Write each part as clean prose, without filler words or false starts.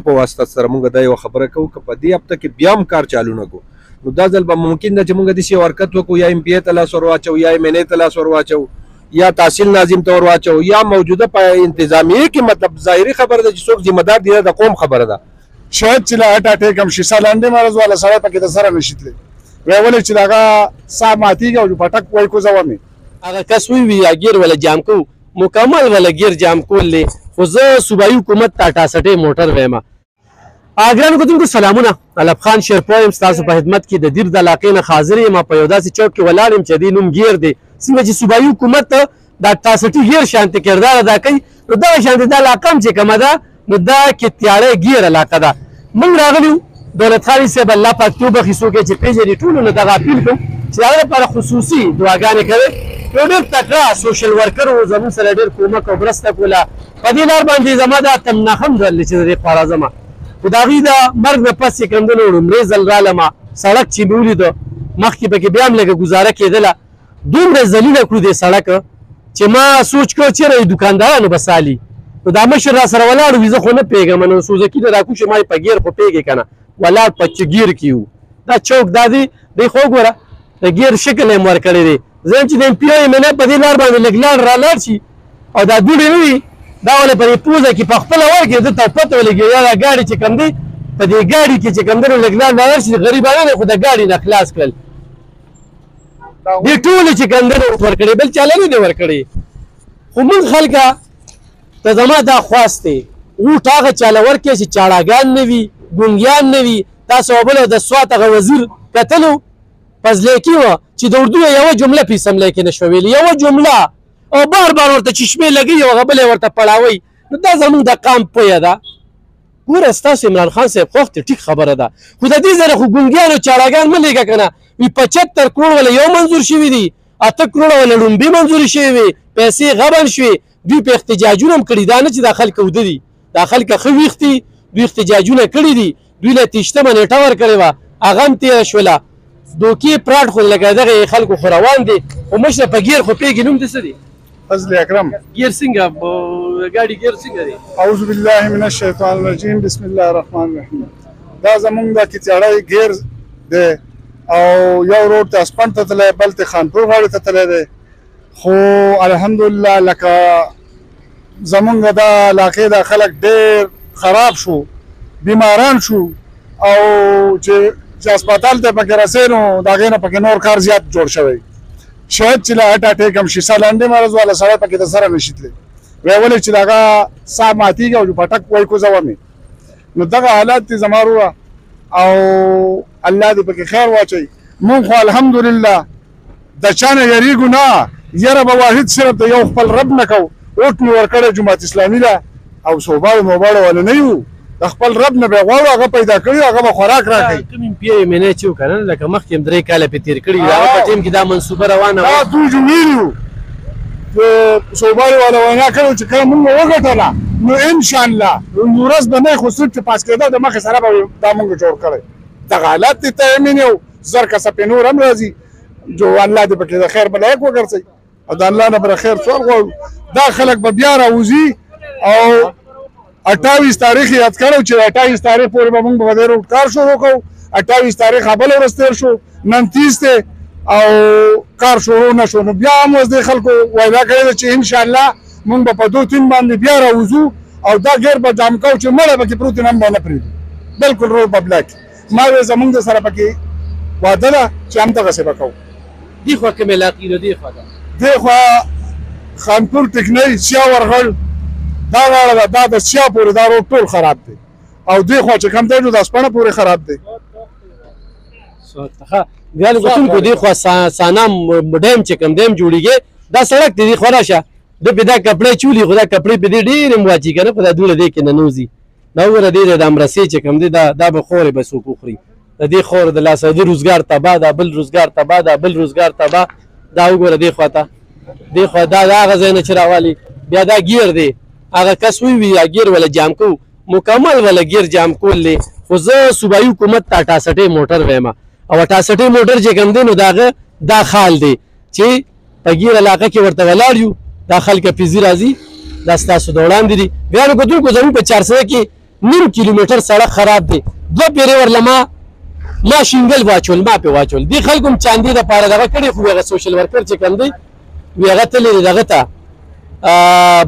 په واسطه سره موږ دا یو خبره کوو که په دې هفته کې بیا هم کار چالو نه کړو نو دا ځل به ممکن ده چې موږ داسې یو حرکت وکړو یا MPA ته لاس ور واچو یا MNA ته لاس ور واچو یا تحصیل ناظم ته ور واچو یا موجوده په انتظامیه کې مطلب ظاهري خبره ده چې څوک ذمہ دار دی د قوم خبره ده شاید چې لا هټ اټیک هم شي سالانډې مرض والا سړی پکې د سره نشي تللی وی ولې چې د هغه ساه ماتېږي او پټک وایي کوزوه مې هغه کس وی یا ګیر ولا جام کو مکمل ولا ګیر جام کولې خو زه صوبایي حکومت ته 68 موټر وایم اګران کوم سلامونه علب خان شیرپویم تاسو په خدمت کې د دیر د علاقې نه حاضر یم په یو داسې چوک کې ولاړ یم چې د نوم ګیر دی څنګه چې صوبایي حکومت د 68 ګیر شانتي کردار ادا کوي نو دا شانتي د علاقه چې کومه ده نو دا کې تیارې ګیر علاقه ده موږ راغلیو دولت خان صاحب الله پاک توبه خیسو کې چې پیژنې ټولو نه دغه اپیل کوم چې هغه لپاره خصوصي دعاګانې کوي یو ډېر تکړه سوشل ورکر و زموږ سره ډېر کومک او مرسته کوله په دې لار باندې زما دا تمناخم درلې چې د دې خوا راځم خو د هغوی د مرګ نه پس چې کوم دی نو لومړی ځل رالمه سړک چې مې ولیده مخکې پکې بیا هم لږه ګزاره کېدله دومره ذلیله کړو دې سړک چې ما سوچ کړ چېرې دوکاندارانو به سالي نو دا مشر را سره ولاړ وي زه خو نه پوهېږم نو سوزکي ته راکوشې ما په ګیر خو پوهېږې که نه ولاړ په ګیر کې وو دا چوک دا دی دی خو وګوره د ګیر شکل یې ورکړی دی زه یم چې د MPA MNA په دې لار باندې لږ لاړ را لاړ شي او دا دوړې نه وي دا ولې په دې پوزه کې په خپله ورکړي ده ته پته ولګي یا دا ګاډي چې کوم دی په دې ګاډي کې چې کوم دی نو لږ لاړ لاړ شي غریبانه خو د ګاډي نه خلاص کړل دې ټولې چې کوم دی ورکړي بل چاله نه دی ورکړي خو موږ خلکه ته زما دا خواست دی ووټ هغه چاله ورکړي چې چاړاګان نه وي ګونګیان نه وي تاسو بله د سوات هغه وزیر کتلو فضلیکي وه چې د اردو یوه جمله په اسملی کې نشوه ویلي یوه جمله او بار بار ورته چشمې لګوي او هغه بل یې ورته پړاوئ نو دا زموږ د قام پویه ده ګوره ستاسو عمران خان صاحب خوښ دی ټیک خبره ده خو د دې ځایه خو ګونګیان او چاړاګان مه لېږه که نه وي 75 کروړ ولا یو منظور شوي دي 8 کروړه ولا ړومبې منظورې شوې وي پیسې غبن شوې دوی په احتجاجونه هم کړي دا نه چې دا خلک اوده دي دا خلک ښه ویښ دي دوی احتجاجونه کړي دي دوی له تیشتمه نیټه ورکړې وه هغه هم تېره شوله دوکې پراټ خو لکه دغه خلکو خو روان دي خو مشره په ګیر خو پوهېږي نوم دې څه دی فضل اکرم ګیر څنګه ګاډي ګیر څنګه دی اعوذ بالله من الشیطان الرجیم بسم الله الرحمن الرحیم دا زمونږ د کیچاړی ګیر دی او یو روډ ته اسپنډ ته تللی بل ته خانپور غاړې ته تللی دی خو الحمدلله لکه زمونږ دا علاقې دا خلک ډېر خراب شو بیماران شو او چې هسپتال ته پکې رسې نو د هغې نه پکې نور کار زیات جوړ شوی شاید چې لا هټ اټیک هم شي سالانډې مرض والا سړی پکې د سره نشي تللی وی ولې چې د هغه ساه ماتېږي او پټک وایي کوزوه مې نو دغه حالات دې زما روه او الله دې پکې خیر واچوي مونږ خو الحمدلله د چا نه یریږو نه یره به واحد صرف د یو خپل رب نه کوو اوټ مې ورکړی جماعت اسلامي له او صوباړو موباړو والا نه یو د خپل رب نه به غواړو هغه پیدا کړي هغه به خوراک راکوي کوم MPA MNA چې و که نه لکه مخکې هم 3 کاله پې تېر کړي دي هغه په ټیم کې دا منصوبه روانه وه دا دوی جو ویلي صوباړو والا وینا کړې چې کله مونږ وګټله نو انشاءالله یوه ورځ به نه خو صرف چې پاس کېده د مخې سره به دا مونږ جوړ کړی دغه حالات دې ته امین یو زر کسه پې نور هم راځي جو الله دې پکې د خیر ملایک وګرځوي او د الله نه به خیر سوال غواړو دا خلک به بیا راوځي او 28 تاریخ یاد کړو چې 28 تاریخ پورې به موږ به د روډ کار شروع کوو 28 تاریخ بله ورځ تېر شو نن 30 دی او کار شروع نه شو نو بیا هم اوس دې خلکو وعده کړې ده چې انشاءالله موږ به په 2-3 باندې بیا راوځو او دا ګیر به جام کوو چې مړی پکې پروت هم به نه پرېږدو بلکل روډ به بلاک ما وی زموږ د سره پکې وعده ده چې همدغسې به کوو دې خوا کوم علاقې نو دې خوا ده دې خوا خانپور ټکنۍ سیا ورغړ دا غاړه ده دا د سیا پورې دا روډ ټول خراب دی او دې خوا چې کوم دی نو د اسپنه پورې خراب دی بیا د کتونکو دې خوا سانام ډیم چې کوم ډیم جوړېږي دا سړک دی دې خوا راشه ده پې دا کپړې چولي خو دا کپړې پې دې ډېرې مواچي که نه په دا دوړه دې کې ننوځي دا وګوره دې د امرسې چې کوم دی دا به خورې به څوک وخوري د دې خور د لاسه د روزګار تباه ده بل روزګار تباه ده بل روزګار تباه دا وګوره دې خوا ته دې خوا دا هغه ځای نه چې راوالي بیا دا ګیر دی هغه کس وی یا ګیر ولا جام کو مکمل ولا ګیر جام کولې خو زه صوبایي حکومت ته 68 موټر وایم او 68 موټر چې کوم دی نو دا خال دی چې په ګیر علاقه کې ورته ولاړ یو دا خلک پیزي راځي دا ستاسو د وړاندې دي بیا نو کتونکو زموږ په 400 کې نیم کیلومتر سړک خراب دی 2 پیرې ورله ما شینګل واچول ما پې واچول دې خلکو هم چاندې دپاره دغه کړی خو هغه سوشل ورکر چې کوم دی وی هغه تللی دی دغه ته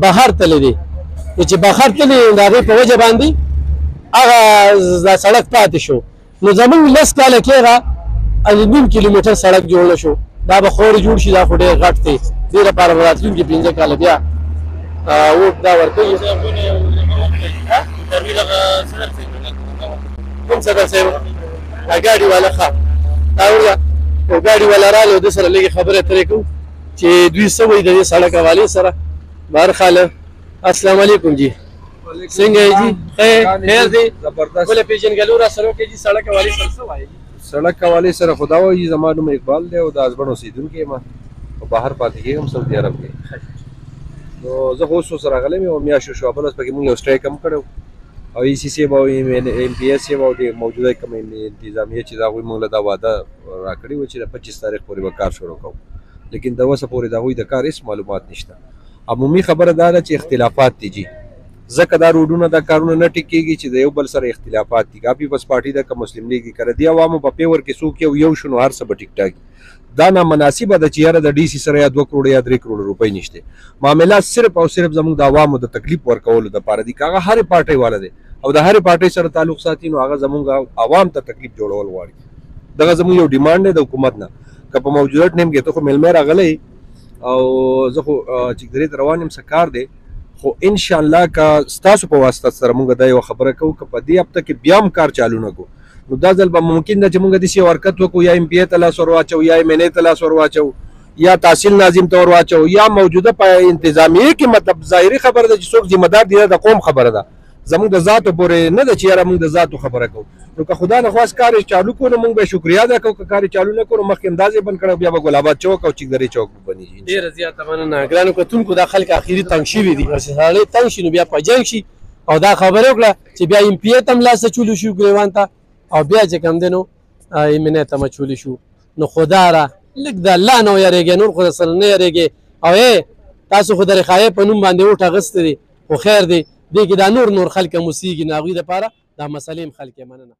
بهر تللی دی چې بهر تللی د هغې په وجه باندې هغه دا سړک پاتې شو نو زمونږ 10 کاله کې هغه نیم کیلومتر سړک جوړ شو دا به خورې جوړ شي دا خو ډېر غټ دی دې لپاره به راتلونکي 5 کاله بیا ووټ دا ورکوي کوم صدر صاحب ګاډي والا ښه دا ګاډي والا راغلی د سره لږې خبرې اترې کوو چې دوی څه وایي د دې سړک حوالې سره بهرحال السلام علیکم جی څنګه یې جی خیر دی زبردست بله پېژنګلو را سره وکړئ جي سړک حوالې سره څه وایي سړک حوالې سره خو دا وایي زما نوم اقبال دی او د ازبڼ اوسېدونکی یم او بهر پاتې کېږم سعودي عرب کې نو زه خو اوس ورسره راغلی یم او میاشت شوه بل اوس پکې مونږ یو سټرایک هم کړی او ای سی صاحب او ایم پی ایس صاحب او د موجوده کوم انتظامیه چې د هغوی موږ له دا واده راکړې وه چې د 25 تاریخ پورې به کار شروع کوو لیکن د اوسه پورې د هغوی د کار هېڅ معلومات نشته عمومي خبره دا ده چې اختلافات دي جي ځکه دا روډونه دا کارونه نه ټیک کېږي چې د یو بل سره اختلافات دي کا پیپلز پارټي ده که مسلم لیګ که د دې عوامو په پیور کې څوک یو شو نو هر څه به ټیک ټاک دا نامناسبه ده چې یاره د ډي سي سره یا 2 کروړه یا 3 کروړه روپۍ نشته معاملات صرف او صرف زموږ د عوامو د تکلیف ورکولو دپاره دي که هغه هرې پارټۍ والا دی او د هرې پارټۍ سره تعلق ساتي نو هغه زموږ عوام ته تکلیف جوړول غواړي دغه زموږ یو ډیمانډ دی د حکومت نه که په موجوده ټایم کې ته خو میلمه راغلی او زه خو چکدرې ته روان یم څه کار دی خو انشاءالله که ستاسو په واسطه سره موږ دا یوه خبره کوو که په دې هفته کې بیا هم کار چالو نه کړو نو دا ځل به ممکن ده چې موږ داسې یو حرکت وکړو یا ایم پی ای ته لاس ور واچو یا ایم این ای ته لاس ور واچو یا تحصیل ناظم ته ور واچو یا موجوده په انتظامیه کې مطلب ظاهري خبره ده چې څوک ذمه دار دی د قوم خبره ده زموږ د ذاتو پورې نه ده چې یاره موږ د ذاتو خبره کوو نو که خدا نخواست کار یې چالو کړو نو موږ به شکریا ادا کوو که کار یې چالو نه کړو مخکې همداسې بند کړی بیا به ګل آباد چوک او چکدرې چوک به بنېږي ډېره زیاته مننه ګرانو کتونکو دا خلک اخري تنګ شوي دي چې سړی تنګ شي نو بیا په جنګ شي او دا خبره وکړه چې بیا ایم پی ای ته هم لاس اچولی شو ګریوان ته او بیا چې کوم دی نو ایم این ای ته هم اچولی شو نو خدا را لږ د الله نه ویرېږئ نور خو در سره نه یېرېږئ او تاسو خو د رخایۍ په نوم باندې وټ اخیستی دی خو خیر دی دې کې دا نور خلک هم اوسېږي نو هغوی دپاره دا مسلې هم خلک یې مننه